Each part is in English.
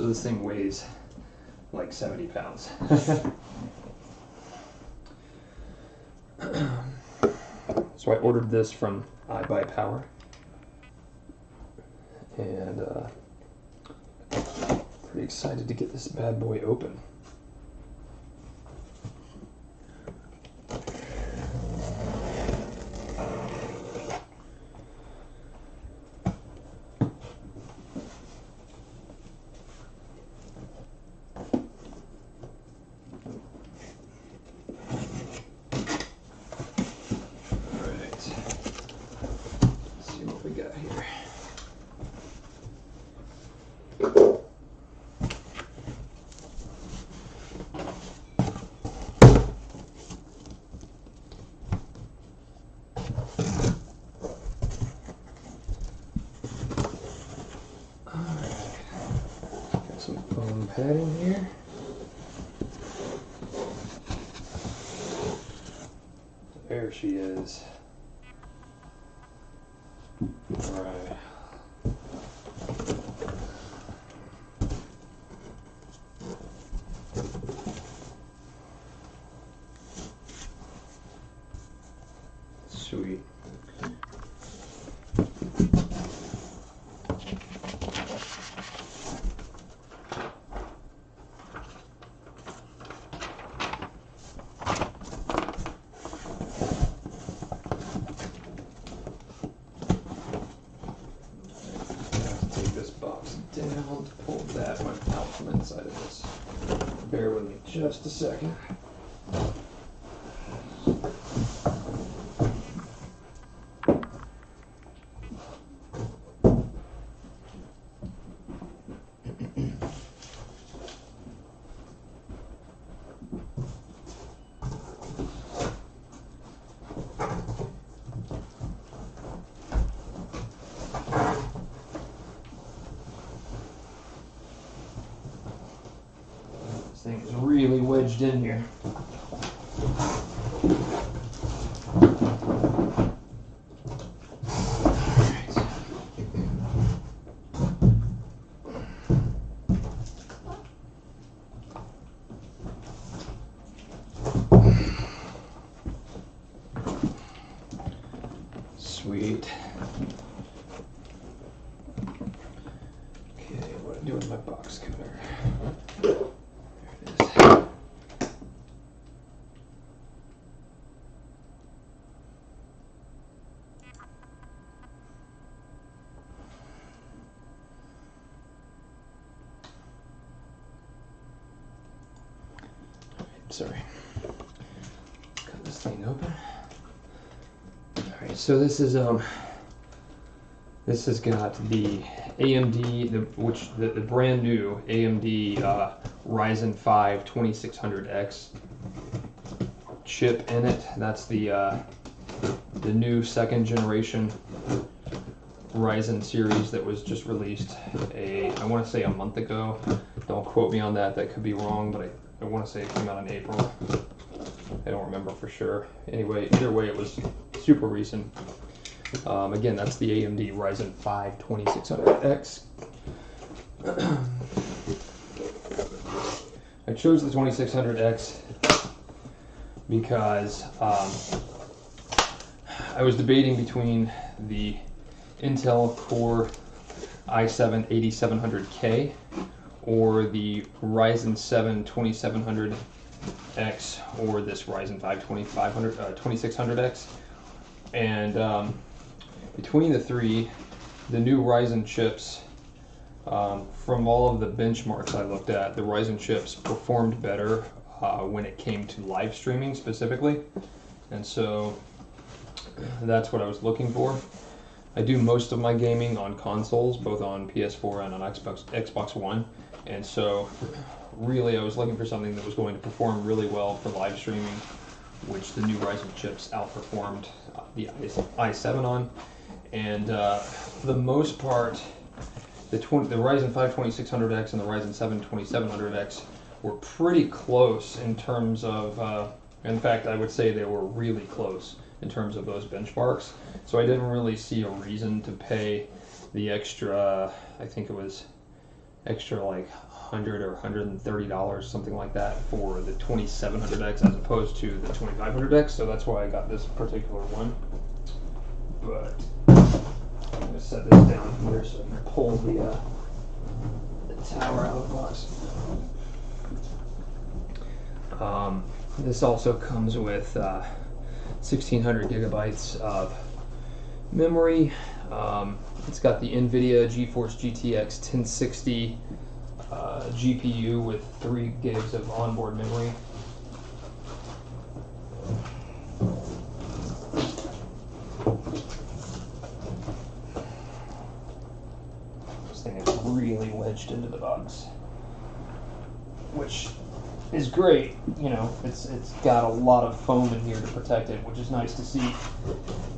So this thing weighs like 70 pounds. So I ordered this from iBuyPower, and pretty excited to get this bad boy open. Some foam padding here. There she is. All right. Sweet. Down to pull that one out from inside of this. Bear with me just a second. This thing is really wedged in here. Sweet. Okay, what do I do with my box cutter? There it is. Sorry. Cut this thing open. Alright, so this is this has got the AMD, the brand new AMD Ryzen 5 2600X chip in it. That's the new second generation Ryzen series that was just released I want to say a month ago. Don't quote me on that, that could be wrong, but I want to say it came out in April. I don't remember for sure. Anyway, either way, it was super recent. Again, that's the AMD Ryzen 5 2600X. I chose the 2600X because I was debating between the Intel Core i7-8700K or the Ryzen 7 2700X or this Ryzen 5 2600X. And between the three, the new Ryzen chips, from all of the benchmarks I looked at, the Ryzen chips performed better when it came to live streaming specifically. And so that's what I was looking for. I do most of my gaming on consoles, both on PS4 and on Xbox One. And so really I was looking for something that was going to perform really well for live streaming, which the new Ryzen chips outperformed the i7 on. And for the most part, the Ryzen 5 2600X and the Ryzen 7 2700X were pretty close in terms of, in fact, I would say they were really close in terms of those benchmarks. So I didn't really see a reason to pay the extra, I think it was extra like $100 or $130, something like that, for the 2700X as opposed to the 2500X. So that's why I got this particular one. But I'm going to set this down here so I can pull the tower out of the box. This also comes with 1600 gigabytes of memory. It's got the NVIDIA GeForce GTX 1060 GPU with 3 gigs of onboard memory. This thing is really wedged into the box, which is great. You know, it's got a lot of foam in here to protect it, which is nice to see,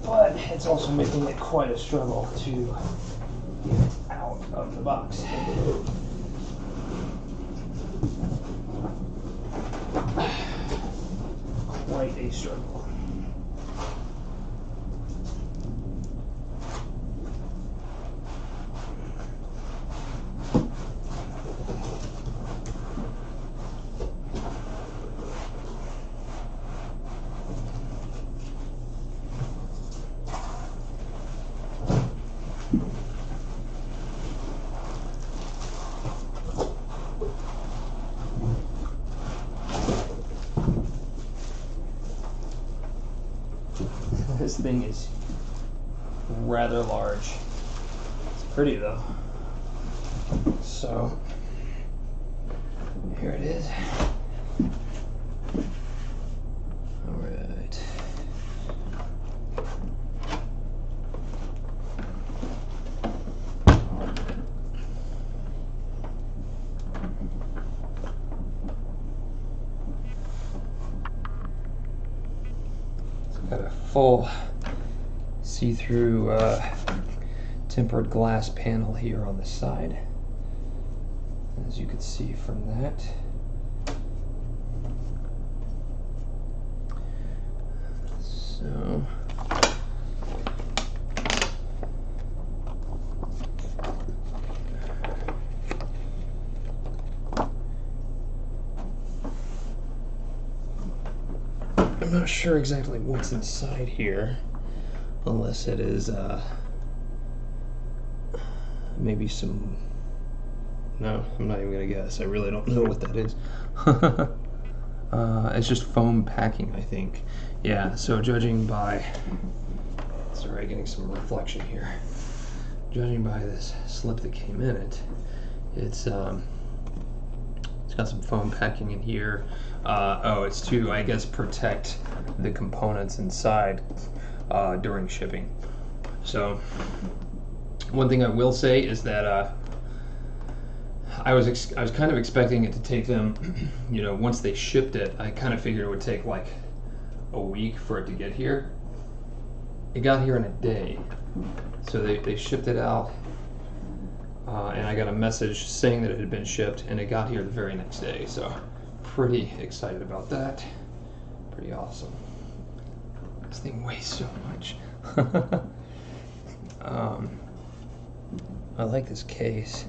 but it's also making it quite a struggle to get out of the box. Quite a struggle. This thing is rather large. It's pretty though. So here it is. All right. Got a full see-through tempered glass panel here on the side, as you can see from that. So I'm not sure exactly what's inside here, unless it is maybe some, no, I'm not even gonna guess. I really don't know what that is. It's just foam packing, I think. Yeah, so judging by, sorry, getting some reflection here. Judging by this slip that came in it, it's got some foam packing in here. Oh, it's to, I guess, protect the components inside during shipping. So one thing I will say is that I was kind of expecting it to take them, you know, once they shipped it, I kind of figured it would take like a week for it to get here. It got here in a day. So they shipped it out, and I got a message saying that it had been shipped, and it got here the very next day. So pretty excited about that. Pretty awesome. This thing weighs so much. I like this case.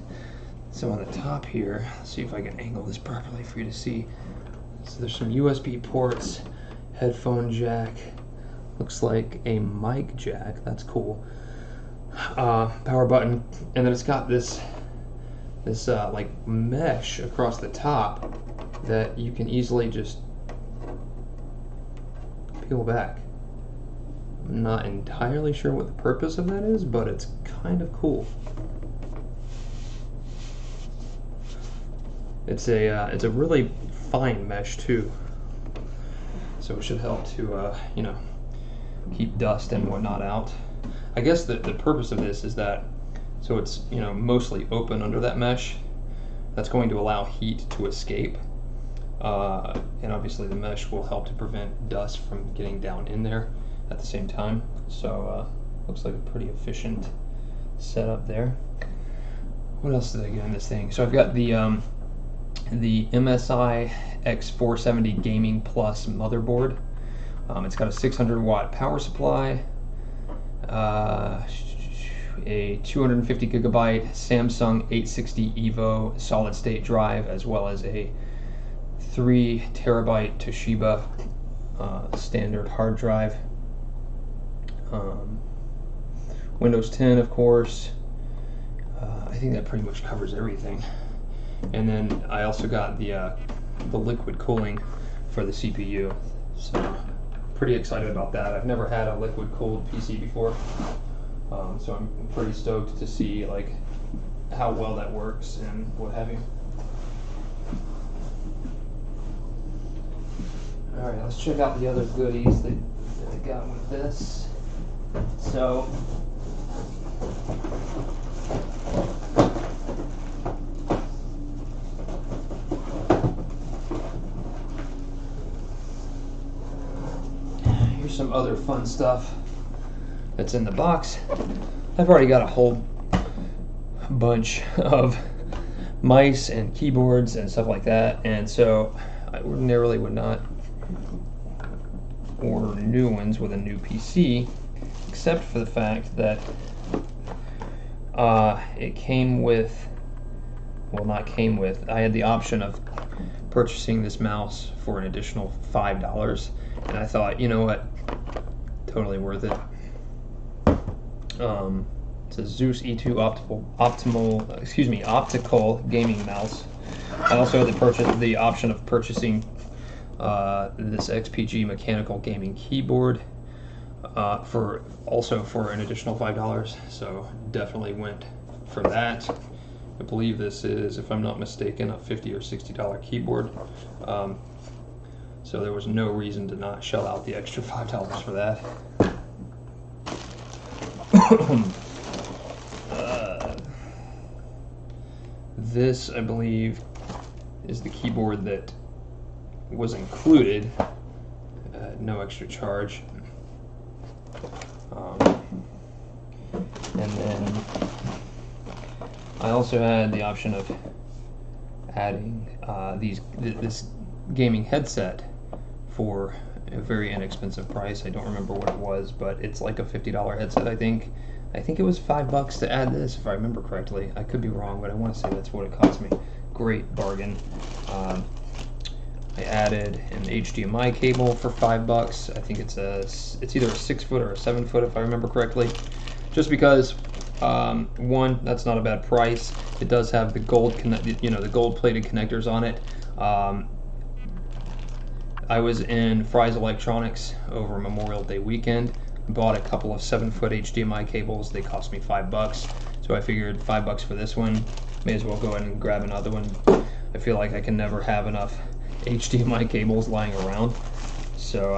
So on the top here, let's see if I can angle this properly for you to see. So there's some USB ports, headphone jack, looks like a mic jack, that's cool. Power button, and then it's got this like mesh across the top that you can easily just peel back. I'm not entirely sure what the purpose of that is, but it's kind of cool. It's a really fine mesh too, so it should help to you know, keep dust and whatnot out. I guess the purpose of this is that, so it's, you know, mostly open under that mesh. That's going to allow heat to escape, and obviously the mesh will help to prevent dust from getting down in there at the same time. So looks like a pretty efficient setup there. What else did I get in this thing? So I've got the MSI X470 Gaming Plus motherboard. It's got a 600 watt power supply. a 250 gigabyte Samsung 860 EVO solid state drive, as well as a 3 terabyte Toshiba standard hard drive. Windows 10, of course. I think that pretty much covers everything. And then I also got the liquid cooling for the CPU. So pretty excited about that. I've never had a liquid cooled PC before, so I'm pretty stoked to see like how well that works and what have you. All right, let's check out the other goodies that I got with this. So here's some other fun stuff that's in the box. I've already got a whole bunch of mice and keyboards and stuff like that, and so I ordinarily would not order new ones with a new PC, except for the fact that it came with, well, not came with, I had the option of purchasing this mouse for an additional $5, and I thought, you know what, totally worth it. It's a Zeus E2 optical gaming mouse. I also had the option of purchasing this XPG mechanical gaming keyboard for an additional $5. So definitely went for that. I believe this is, if I'm not mistaken, a $50 or $60 keyboard. So there was no reason to not shell out the extra $5 for that. This, I believe, is the keyboard that was included, no extra charge. And then I also had the option of adding this gaming headset for a very inexpensive price. I don't remember what it was, but it's like a $50 headset, I think. I think it was $5 to add this, if I remember correctly. I could be wrong, but I want to say that's what it cost me. Great bargain. I added an HDMI cable for $5. I think it's either a 6-foot or a 7-foot, if I remember correctly. Just because, one, that's not a bad price. It does have the the gold-plated connectors on it. I was in Fry's Electronics over Memorial Day weekend. Bought a couple of 7-foot HDMI cables. They cost me $5, so I figured $5 for this one. May as well go ahead and grab another one. I feel like I can never have enough HDMI cables lying around, so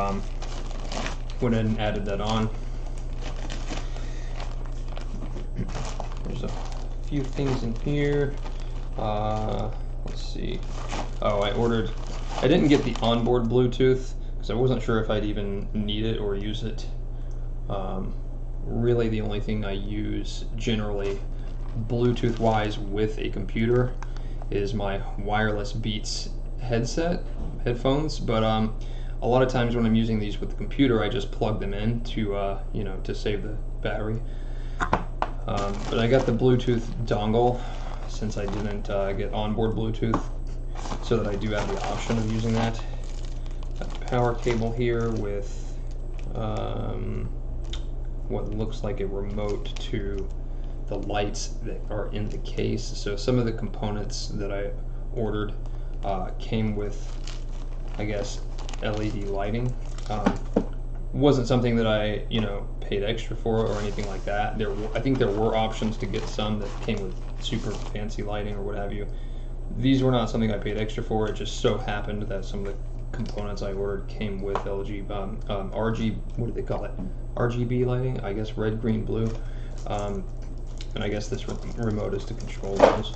went ahead and added that on. There's a few things in here. Let's see. Oh, I didn't get the onboard Bluetooth because I wasn't sure if I'd even need it or use it. Really the only thing I use generally Bluetooth wise with a computer is my wireless Beats headphones, but a lot of times when I'm using these with the computer, I just plug them in to to save the battery. But I got the Bluetooth dongle since I didn't get onboard Bluetooth, so that I do have the option of using that. Got the power cable here with what looks like a remote to the lights that are in the case. So some of the components that I ordered came with, I guess, LED lighting. Wasn't something that I paid extra for or anything like that. I think there were options to get some that came with super fancy lighting or what have you. These were not something I paid extra for. It just so happened that some of the components I ordered came with what do they call it? RGB lighting, I guess red, green, blue. And I guess this remote is to control those.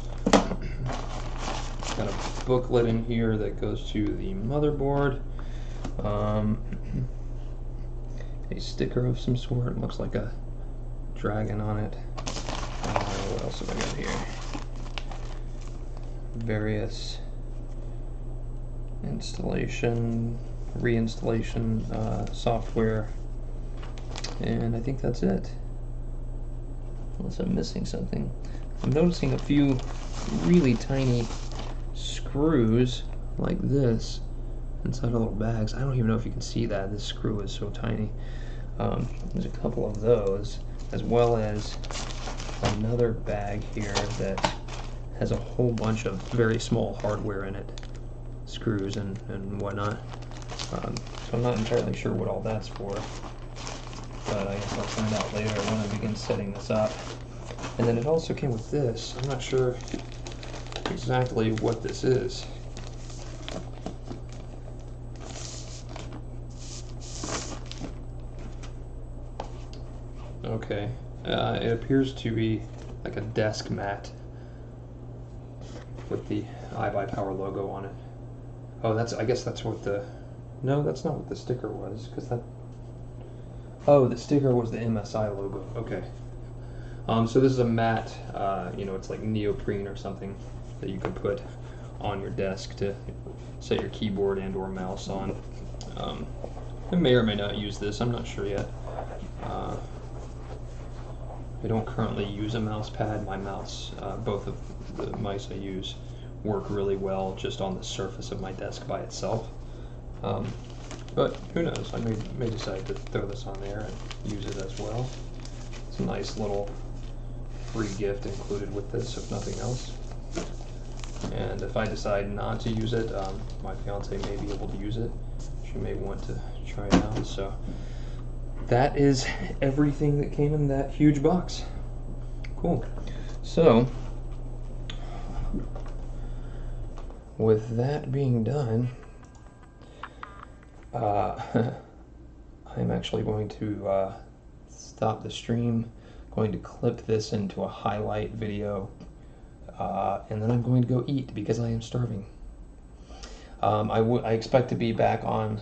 Got a booklet in here that goes to the motherboard. A sticker of some sort. It looks like a dragon on it. What else have I got here? Various installation, reinstallation software, and I think that's it. unless I'm missing something. I'm noticing a few really tiny screws like this inside little bags. I don't even know if you can see that. This screw is so tiny. There's a couple of those, as well as another bag here that has a whole bunch of very small hardware in it, screws and whatnot. So I'm not entirely sure what all that's for, but I guess I'll find out later when I begin setting this up. And then it also came with this. I'm not sure exactly what this is. Okay, it appears to be like a desk mat with the iBuyPower logo on it. Oh, I guess that's what the, no, that's not what the sticker was, because that, oh, the sticker was the MSI logo. Okay. So this is a mat, you know, it's like neoprene or something that you can put on your desk to set your keyboard and or mouse on. I may or may not use this, I'm not sure yet. I don't currently use a mouse pad. My mouse, both of the mice I use work really well just on the surface of my desk by itself. But who knows, I may decide to throw this on there and use it as well. It's a nice little free gift included with this, if nothing else. And if I decide not to use it, my fiance may be able to use it. She may want to try it out. So that is everything that came in that huge box. Cool. So, with that being done, I'm actually going to stop the stream, going to clip this into a highlight video, and then I'm going to go eat because I am starving. I expect to be back on